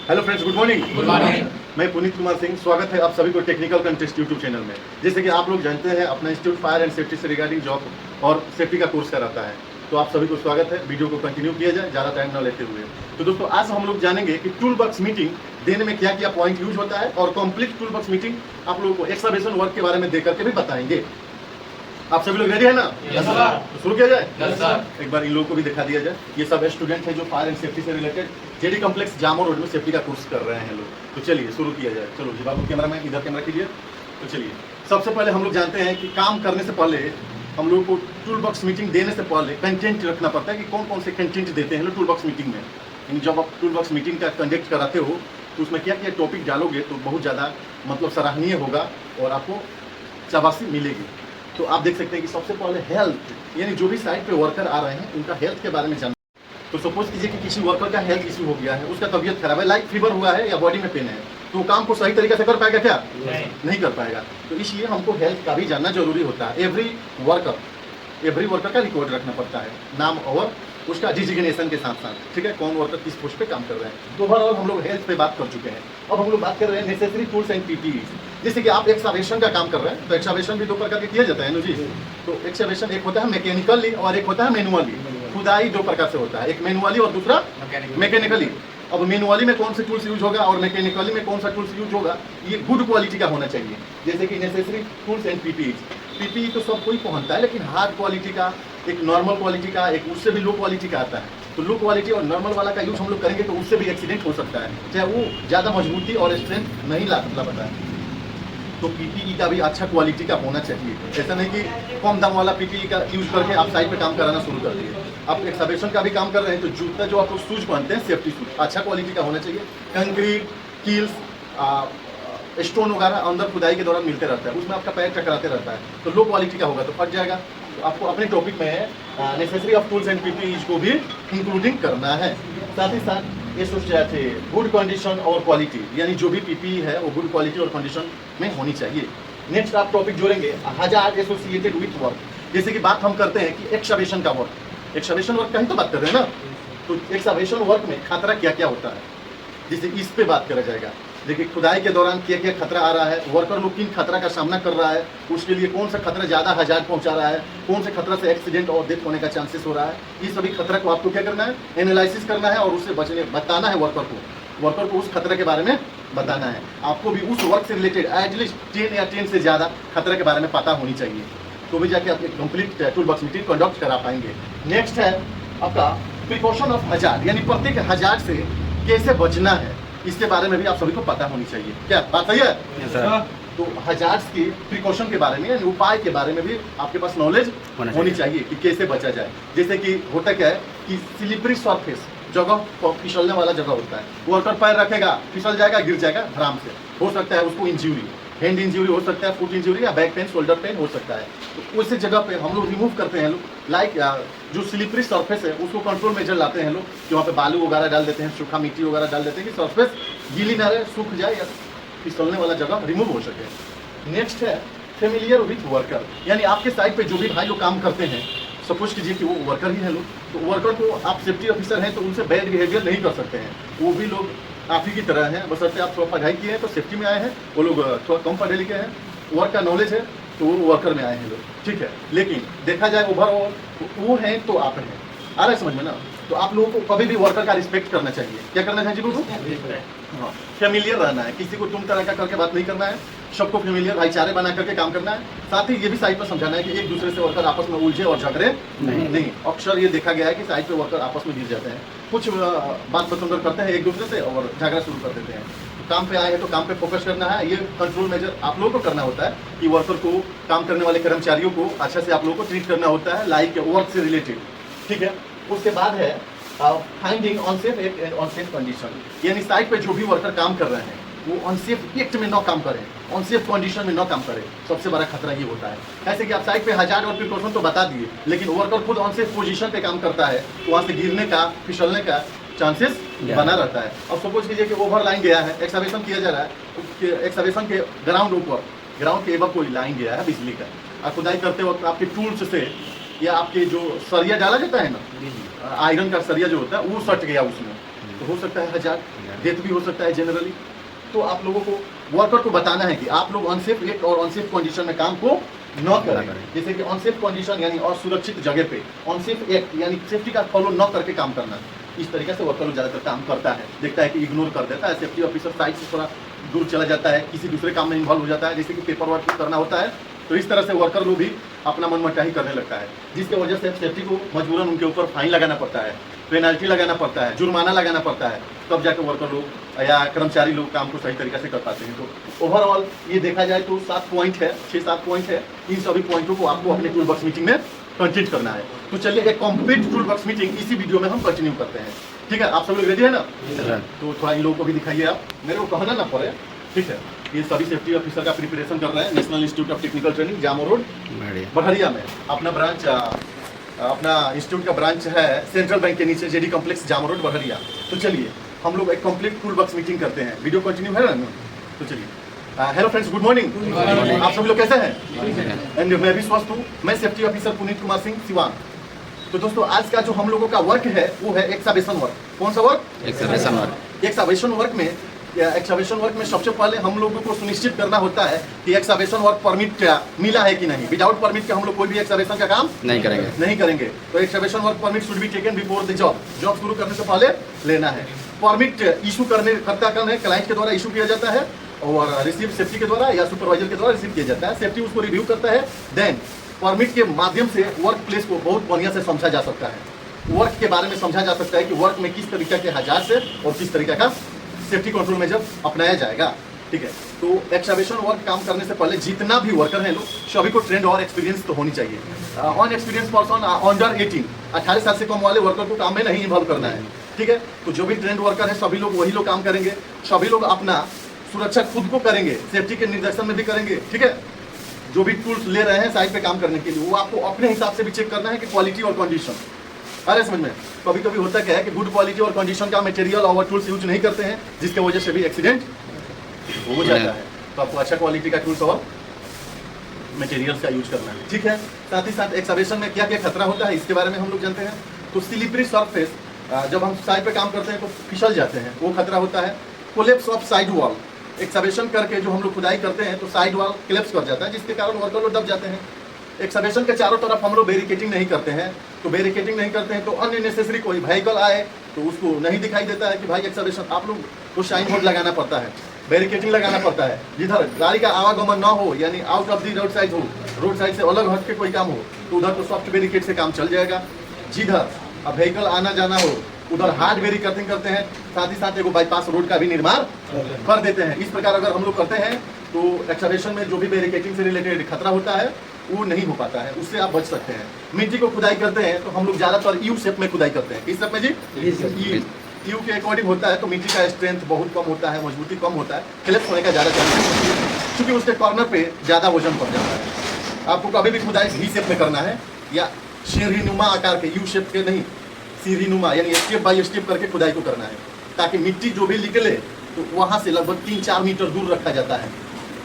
Hello friends, good morning. Good morning. मैं पुनीत कुमार सिंह, स्वागत है आप सभी को टेक्निकल कंटेस्ट यूट्यूब चैनल में। जैसे कि आप लोग जानते हैं, अपना इंस्टीट्यूट फायर एंड सेफ्टी से रिगार्डिंग जॉब और सेफ्टी का कोर्स कराता है। तो आप सभी को स्वागत है। वीडियो को कंटिन्यू किया जाए ज़्यादा टाइम न लेते हुए। तो दोस्तों, आज हम लोग जानेंगे कि टूल बॉक्स मीटिंग देने में क्या क्या पॉइंट यूज होता है, और कंप्लीट टूल बॉक्स मीटिंग आप लोगों को एक्सकवेशन वर्क के बारे में देकर के भी बताएंगे। आप सभी लोग रेडी है ना? Yes sir. तो शुरू किया जाए। Yes sir. एक बार इन लोगों को भी दिखा दिया जाए। ये सब स्टूडेंट हैं जो फायर एंड सेफ्टी से रिलेटेड जेडी कॉम्प्लेक्स जामो रोड में सेफ्टी का कोर्स कर रहे हैं लोग। तो चलिए शुरू किया जाए। चलो जी बाबू, कैमरा मैन इधर कैमरा कीजिए। तो चलिए, सबसे पहले हम लोग जानते हैं कि काम करने से पहले हम लोग को टूल बॉक्स मीटिंग देने से पहले कंटेंट रखना पड़ता है कि कौन कौन से कंटेंट देते हैं लोग टूल बॉक्स मीटिंग में। यानी जब आप टूल बॉक्स मीटिंग का कंडक्ट कराते हो तो उसमें क्या क्या टॉपिक डालोगे तो बहुत ज़्यादा मतलब सराहनीय होगा और आपको शाबाशी मिलेगी। तो आप देख सकते हैं कि सबसे पहले हेल्थ, यानी जो भी साइट पे वर्कर आ रहे हैं उनका हेल्थ के बारे में जानना। तो सपोज कीजिए कि किसी वर्कर का हेल्थ इशू हो गया है, उसका तबीयत खराब है, लाइक फीवर हुआ है या बॉडी में पेन है, तो काम को सही तरीके से कर पाएगा क्या? नहीं कर पाएगा। तो इसलिए हमको हेल्थ का भी जानना जरूरी होता है। एवरी वर्कर का रिकॉर्ड रखना पड़ता है, नाम और उसका डिजिग्नेशन के साथ साथ। ठीक है, कौन वर्कर किस पोस्ट पे काम कर रहे हैं। तो ओवरऑल हम लोग हेल्थ पे बात कर चुके हैं। अब हम लोग बात कर रहे हैं नेसेसरी टूल्स एंड पीपीईज। जैसे कि आप एक्सकवेशन का काम कर रहे हैं तो एक्सकवेशन भी दो प्रकार के किया जाता है ना जी। तो एक्सकवेशन एक होता है मैकेनिकली और एक होता है मैनुअली। खुदाई दो प्रकार से होता है, एक मैनुअली और दूसरा मैकेनिकली। अब मैनुअली में कौन से टूल्स यूज होगा और मैकेनिकली में कौन सा टूल्स यूज होगा, ये गुड क्वालिटी का होना चाहिए। जैसे कि necessary tools and PPEs. PPE तो सब कोई पहनता है, लेकिन हार्ड क्वालिटी का, एक नॉर्मल क्वालिटी का, एक उससे भी लो क्वालिटी का आता है। तो लो क्वालिटी और नॉर्मल वाला का यूज हम लोग करेंगे तो उससे भी एक्सीडेंट हो सकता है, चाहे वो ज़्यादा मजबूती और स्ट्रेंथ नहीं ला सकता है। तो पीपीई का भी अच्छा क्वालिटी का होना चाहिए। ऐसा नहीं कि कम दाम वाला पीपीई का यूज करके आप साइड पे काम कराना शुरू कर दिए। आप एक्सकवेशन का भी काम कर रहे हैं तो जूता जो आप लोग शूज पहनते हैं, सेफ्टी शूज अच्छा क्वालिटी का होना चाहिए। कंक्रीट, कील्स, स्टोन वगैरह अंदर खुदाई के दौरान मिलते रहता है, उसमें आपका पैर टकराते रहता है, तो लो क्वालिटी का होगा तो फट जाएगा। तो आपको अपने टॉपिक में necessary of tools and PPEs को भी इंक्लूडिंग करना है। साथ ही साथ ये सोच रहे थे गुड कंडीशन और क्वालिटी, यानी जो भी पीपीई है वो गुड क्वालिटी और कंडीशन में होनी चाहिए। नेक्स्ट आप टॉपिक जोड़ेंगे हजार्ड एसोसिएटेड विथ वर्क। जैसे कि बात हम करते हैं कि एक्सकवेशन का वर्क, एक्सकवेशन वर्क का ही तो बात कर रहे हैं ना। तो एक्सकवेशन वर्क में खतरा क्या क्या होता है, जैसे इस पे बात करा जाएगा। देखिए, खुदाई के दौरान क्या क्या खतरा आ रहा है, वर्कर लोग किन खतरा का सामना कर रहा है, उसके लिए कौन सा खतरा ज़्यादा हजार्ड पहुंचा रहा है, कौन से खतरा से एक्सीडेंट और डेथ होने का चांसेस हो रहा है। ये सभी खतरा को आपको क्या करना है, एनालिसिस करना है और उससे बताना है वर्कर को उस खतरे के बारे में बताना है। आपको भी उस वर्क से रिलेटेड एटलीस्ट 10 या 10 से ज़्यादा खतरे के बारे में पता होनी चाहिए, तो भी जाके आप एक complete tool box meeting conduct करा पाएंगे। नेक्स्ट है आपका प्रिकॉशन ऑफ हजार्ड, यानी प्रत्येक हजार्ड से कैसे बचना है, इसके बारे में भी आप सभी को पता होनी चाहिए। क्या बात सही है? Yes sir. तो हजार्ड्स के प्रिकॉशन के बारे में, यानी उपाय के बारे में भी आपके पास नॉलेज होनी चाहिए कि कैसे बचा जाए। जैसे कि होता क्या है कि स्लिपरी सरफेस, जगह फिसलने वाला जगह होता है, वर्कर पैर रखेगा, फिसल जाएगा, गिर जाएगा आराम से, हो सकता है उसको इंजरी, हैंड इंजरी हो सकता है, फुट इंजरी या बैक पेन, शोल्डर पेन हो सकता है। तो उस जगह पे हम लोग रिमूव करते हैं लोग, लाइक जो स्लिपरी सरफेस है उसको कंट्रोल मेजर लाते हैं लोग, कि वहाँ पे बालू वगैरह डाल देते हैं, सूखा मिट्टी वगैरह डाल देते हैं कि सरफेस गीली ना रहे, सूख जाए या फिसलने वाला जगह रिमूव हो सके। नेक्स्ट है फेमिलियर विथ वर्कर, यानी आपके साइड पे जो भी भाई लोग काम करते हैं, सपोज कीजिए कि वो वर्कर ही है लोग, तो वर्कर को आप सेफ्टी ऑफिसर हैं तो उनसे बैड बिहेवियर नहीं कर सकते हैं। वो भी लोग आप ही की तरह हैं, बशर्ते आप थोड़ा पढ़ाई किए हैं तो सेफ्टी में आए हैं, वो लोग थोड़ा कम पढ़े लिखे हैं, वर्क का नॉलेज है तो वो वर्कर में आए हैं लोग। ठीक है, लेकिन देखा जाए ओवरऑल वो हैं तो आप हैं, आ रहा है समझ में ना। तो आप लोगों को कभी भी वर्कर का रिस्पेक्ट करना चाहिए। क्या करना चाहिए जी? हाँ, फेमिलियर रहना है, किसी को तुम तरह का करके बात नहीं करना है, सबको फेमिलियर भाईचारे बना करके काम करना है। साथ ही ये भी साइड पर समझाना है कि एक दूसरे से वर्कर आपस में उलझे और झगड़े नहीं। अक्सर ये देखा गया है कि साइड पे वर्कर आपस में गिर जाते हैं, कुछ बात बतंदर करते हैं एक दूसरे से और झगड़ा शुरू कर देते हैं। तो काम पे आए हैं तो काम पे फोकस करना है। ये कंट्रोल मेजर आप लोगों को करना होता है कि वर्कर को, काम करने वाले कर्मचारियों को अच्छा से आप लोगों को ट्रीट करना होता है, लाइक वर्क से रिलेटेड। ठीक है, उसके बाद है finding unsafe act and unsafe condition, यानी साइट पे जो भी वर्कर काम कर रहे हैं वो अनसेफ एक्ट में न काम करें, अनसेफ कंडीशन में न काम करें। सबसे बड़ा खतरा ये होता है। ऐसे कि आप साइट पे हजार्ड और प्रिकॉशन तो बता दिए, लेकिन वर्कर खुद अनसेफ पोजीशन पे काम करता है तो वहाँ से गिरने का, फिसलने का चांसेस बना रहता है। अब सपोज कीजिए कि ओवर लाइन गया है, एक्सकवेशन किया जा रहा है, एक्सकवेशन के ग्राउंड के एबव कोई लाइन गया है बिजली का, और खुदाई करते वक्त आपके टूल्स से या आपके जो सरिया डाला जाता है ना, आयरन का सरिया जो होता है वो सट गया उसमें, तो हो सकता है 1000, डेथ भी हो सकता है जनरली। तो आप लोगों को वर्कर को बताना है कि आप लोग अनसेफ एक्ट और अनसेफ कंडीशन में काम को न करें। जैसे कि अनसेफ कंडीशन यानी असुरक्षित जगह पे, अनसेफ एक्ट यानी सेफ्टी का फॉलो न करके काम करना। इस तरीके से वर्कर ज़्यादातर काम करता है, देखता है कि इग्नोर कर देता है, सेफ्टी ऑफिसर साइड से थोड़ा दूर चला जाता है, किसी दूसरे काम में इन्वॉल्व हो जाता है, जैसे कि पेपर वर्क करना होता है। तो इस तरह से वर्कर लोग भी अपना मनमानी करने लगता है, जिसकी वजह से सेफ्टी को मजबूरन उनके ऊपर फाइन लगाना पड़ता है, पेनल्टी लगाना पड़ता है, जुर्माना लगाना पड़ता है, तब जाकर वर्कर लोग या कर्मचारी लोग काम को सही तरीके से कर पाते हैं। तो ओवरऑल ये देखा जाए तो 7 पॉइंट है, 6-7 पॉइंट है। इन सभी पॉइंटों को आपको अपने टूल बॉक्स मीटिंग में कंटिन्यू करना है। तो चलिए एक कंप्लीट टूल बॉक्स मीटिंग इसी वीडियो में हम कंटिन्यू करते हैं। ठीक है, आप सब लोग रेडी है ना? तो थोड़ा इन लोगों को भी दिखाइए आप, मेरे को कहना ना पड़े। ठीक है, ये सभी सेफ्टी ऑफिसर का प्रिपरेशन कर रहे हैं national institute of technical training जामो रोड बढ़िया में। अपना ब्रांच, अपना इंस्टीट्यूट का ब्रांच है सेंट्रल बैंक के नीचे, जेडी कॉम्प्लेक्स जामो रोड बढ़िया। तो चलिए हम लोग एक कंप्लीट टूल बॉक्स मीटिंग करते हैं। वीडियो कंटिन्यू है ना? तो चलिए। Hello friends, good morning. आप सभी लोग कैसे हैं? एंड मैं भी स्वस्थ हूँ। मैं सेफ्टी ऑफिसर पुनीत कुमार सिंह सिवान। तो दोस्तों आज का जो हम लोगों का वर्क है वो है एक्सकवेशन वर्क। कौन सा work? Excavation work. Excavation work में सबसे पहले हम लोगों को सुनिश्चित करना होता है कि एक्सकवेशन वर्क परमिट मिला है कि नहीं। विदाउट परमिट के हम लोग कोई भी एक्सकवेशन का काम नहीं करेंगे। तो excavation work permit should be taken before the job शुरू करने से पहले लेना है। परमिट इशू करता क्लाइंट के द्वारा इशू किया जाता है और रिसीव सेफ्टी के द्वारा या सुपरवाइजर के द्वारा रिसीव किया जाता है। सेफ्टी उसको रिव्यू करता है। देन परमिट के माध्यम से वर्क प्लेस को बहुत बढ़िया से समझा जा सकता है। वर्क के बारे में समझा जा सकता है कि वर्क में किस तरीके के हजार से और किस तरीके का सेफ्टी कंट्रोल मेजर अपनाया जाएगा। ठीक है, तो एक्सकवेशन वर्क काम करने से पहले जितना भी वर्कर हैं लोग सभी को ट्रेंड और एक्सपीरियंस तो होनी चाहिए। ऑन एक्सपीरियंस पर्सन अंडर 18 साल से कम वाले वर्कर को काम में नहीं इन्वॉल्व करना है। ठीक है, तो जो भी ट्रेंड वर्कर है सभी लोग वही लोग काम करेंगे। सभी लोग अपना सुरक्षा खुद को करेंगे, सेफ्टी के निर्देशन में भी करेंगे। ठीक है, जो भी टूल्स ले रहे हैं साइड पे काम करने के लिए वो आपको अपने हिसाब से भी चेक करना है कि क्वालिटी और कंडीशन आ रहा है समझ में। कभी कभी होता क्या है कि गुड क्वालिटी और कंडीशन का मटेरियल और टूल्स यूज नहीं करते हैं, जिसके वजह से भी एक्सीडेंट हो जाता है। तो आपको अच्छा क्वालिटी का टूल्स और मटेरियल्स का यूज करना है। ठीक है, साथ ही साथ एक्सकवेशन में क्या क्या खतरा होता है इसके बारे में हम लोग जानते हैं। तो स्लिपरी सरफेस, जब हम साइड पे काम करते हैं तो फिसल जाते हैं, वो खतरा होता है। Collapse of side wall, excavation करके जो हम लोग खुदाई करते हैं तो साइड वॉल कोलैप्स कर जाता है, जिसके कारण वर्कर लोग दब जाते हैं। एक्सकवेशन के चारों तरफ हम लोग बैरिकेडिंग नहीं करते हैं। तो बैरिकेडिंग नहीं करते हैं तो अननेसेसरी कोई व्हीकल आए तो उसको नहीं दिखाई देता है कि भाई एक्सकवेशन, आप लोग को साइन बोर्ड लगाना पड़ता है, बैरिकेडिंग लगाना पड़ता है। जिधर गाड़ी का आवागमन ना हो यानी out of the road side हो, रोड साइड से अलग हट के कोई काम हो तो उधर तो सॉफ्ट बैरिकेड से काम चल जाएगा। जिधर अब व्हीकल आना जाना हो उधर हार्ड बैरिकेडिंग करते हैं, साथ ही साथ एक बाईपास रोड का भी निर्माण कर देते हैं। इस प्रकार अगर हम लोग करते हैं तो एक्सकवेशन में जो भी बैरिकेडिंग से रिलेटेड खतरा होता है वो नहीं हो पाता है, उससे आप बच सकते हैं। मिट्टी को खुदाई करते हैं तो हम लोग ज़्यादातर यू शेप में खुदाई करते हैं। किस शेप में जी? यू के अकॉर्डिंग होता है तो मिट्टी का स्ट्रेंथ बहुत कम होता है, मजबूती कम होता है, क्लिप्स होने का ज़्यादा चांस है क्योंकि उसके कॉर्नर पे ज़्यादा वजन पड़ जाता है। आपको कभी भी खुदाई वी शेप में करना है या सीढ़ीनुमा आकार के, यू शेप के नहीं, सीढ़ीनुमा यानी स्टेप बाय स्टेप करके खुदाई को करना है, ताकि मिट्टी जो भी निकले तो वहाँ से लगभग 3-4 मीटर दूर रखा जाता है।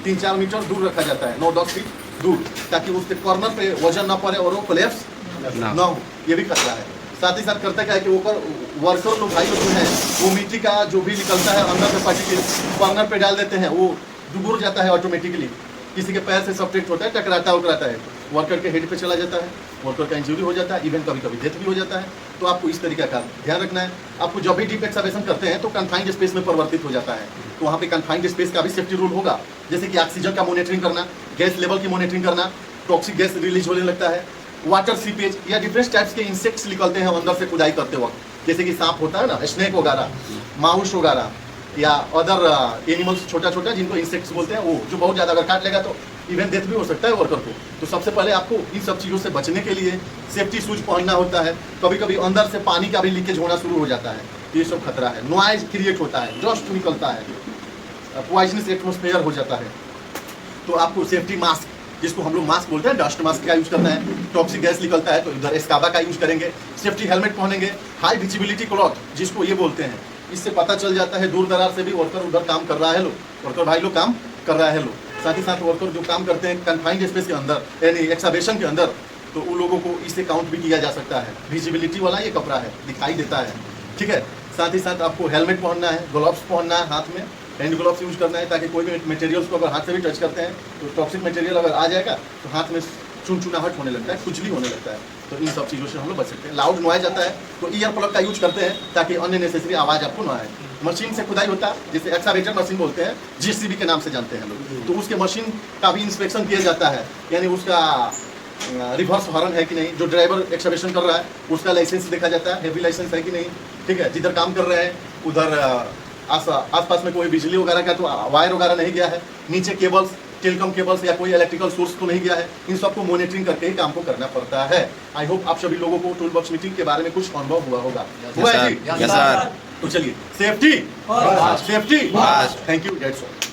3-4 मीटर दूर रखा जाता है, 9-10 फीट दूर, ताकि उसके कॉर्नर पे वजन ना पड़े और वो कोलैप्स ना हो, ये भी खतरा है। साथ ही साथ करता क्या है कि ऊपर वर्कर लोग भाई लोग जो हैं वो मिट्टी का जो भी निकलता है अंदर से पार्टी के कॉर्नर पे डाल देते हैं, वो डुबुर जाता है ऑटोमेटिकली। किसी के पैर से सब्ट्रैक्ट होता है, टकराता है, वर्कर के हेड पे चला जाता है, वर्कर का इंजरी हो जाता है, इवन कभी कभी डेथ भी हो जाता है। तो आपको इस तरीके का ध्यान रखना है। आपको जब भी डीप एक्सकवेशन करते हैं तो कन्फाइंड स्पेस में परिवर्तित हो जाता है, तो वहाँ पे कन्फाइंड स्पेस का भी सेफ्टी रूल होगा, जैसे कि ऑक्सीजन का मॉनिटरिंग करना, गैस लेवल की मॉनिटरिंग करना, टॉक्सिक गैस रिलीज होने लगता है, वाटर सीपेज या डिफरेंट टाइप्स के इंसेक्ट्स निकलते हैं अंदर से खुदाई करते वक्त, जैसे कि सांप होता है ना, स्नेक वगैरह, माउस वगैरह या अदर एनिमल्स छोटा छोटा जिनको इंसेक्ट्स बोलते हैं, वो जो बहुत ज़्यादा अगर काट लेगा तो इवन डेथ भी हो सकता है वर्कर को। तो सबसे पहले आपको इन सब चीज़ों से बचने के लिए सेफ्टी शूज पहनना होता है। कभी कभी अंदर से पानी का भी लीकेज होना शुरू हो जाता है, ये सब खतरा है। नॉइज क्रिएट होता है, डस्ट निकलता है, पॉइजनस एटमोस्फेयर हो जाता है। तो आपको सेफ्टी मास्क, जिसको हम लोग मास्क बोलते हैं, डस्ट मास्क का यूज करना है। टॉक्सिक गैस निकलता है तो इधर एस्काबा का यूज करेंगे। सेफ्टी हेलमेट पहनेंगे, हाई विजिबिलिटी क्लॉथ जिसको ये बोलते हैं, इससे पता चल जाता है दूर दरार से भी वर्कर उधर काम कर रहा है लोग, वर्कर भाई लोग काम कर रहा है लोग। साथ ही साथ वर्कर जो काम करते हैं कन्फाइंड स्पेस के अंदर यानी एक्सकवेशन के अंदर, तो उन लोगों को इससे काउंट भी किया जा सकता है। विजिबिलिटी वाला ये कपड़ा है, दिखाई देता है, ठीक है। साथ ही साथ आपको हेलमेट पहनना है, ग्लव्स पहनना है, हाथ में हैंड ग्लव्स यूज करना है, ताकि कोई भी मटेरियल्स को अगर हाथ से भी टच करते हैं तो टॉक्सिक मटेरियल अगर आ जाएगा तो हाथ में चुनचुनाहट होने लगता है, खुजली होने लगता है। तो इन सब चीज़ों से हम लोग बच सकते हैं। लाउड नॉइज आता है तो ईयर प्लग का यूज करते हैं ताकि अननेसेसरी आवाज़ आपको ना आए। मशीन से खुदाई होता है, जिसे एक्सकावेटर मशीन बोलते हैं, JCB के नाम से जानते हैं लोग, तो उसके मशीन का भी इंस्पेक्शन किया जाता है, यानी उसका रिवर्स हॉर्न है कि नहीं, जो ड्राइवर एक्सकवेशन कर रहा है उसका लाइसेंस देखा जाता है, हेवी लाइसेंस है कि नहीं, ठीक है। जिधर काम कर रहे हैं उधर आसपास में कोई बिजली वगैरह का तो वायर वगैरह नहीं गया है, नीचे केबल्स, टेलीकॉम केबल्स या कोई इलेक्ट्रिकल सोर्स तो नहीं गया है, इन सबको मॉनिटरिंग करके ही काम को करना पड़ता है। आई होप आप सभी लोगों को टूल बॉक्स मीटिंग के बारे में कुछ अनुभव हुआ होगा। हुआ है जी? Yes sir. तो चलिए, safety, safety, thank you, that's all.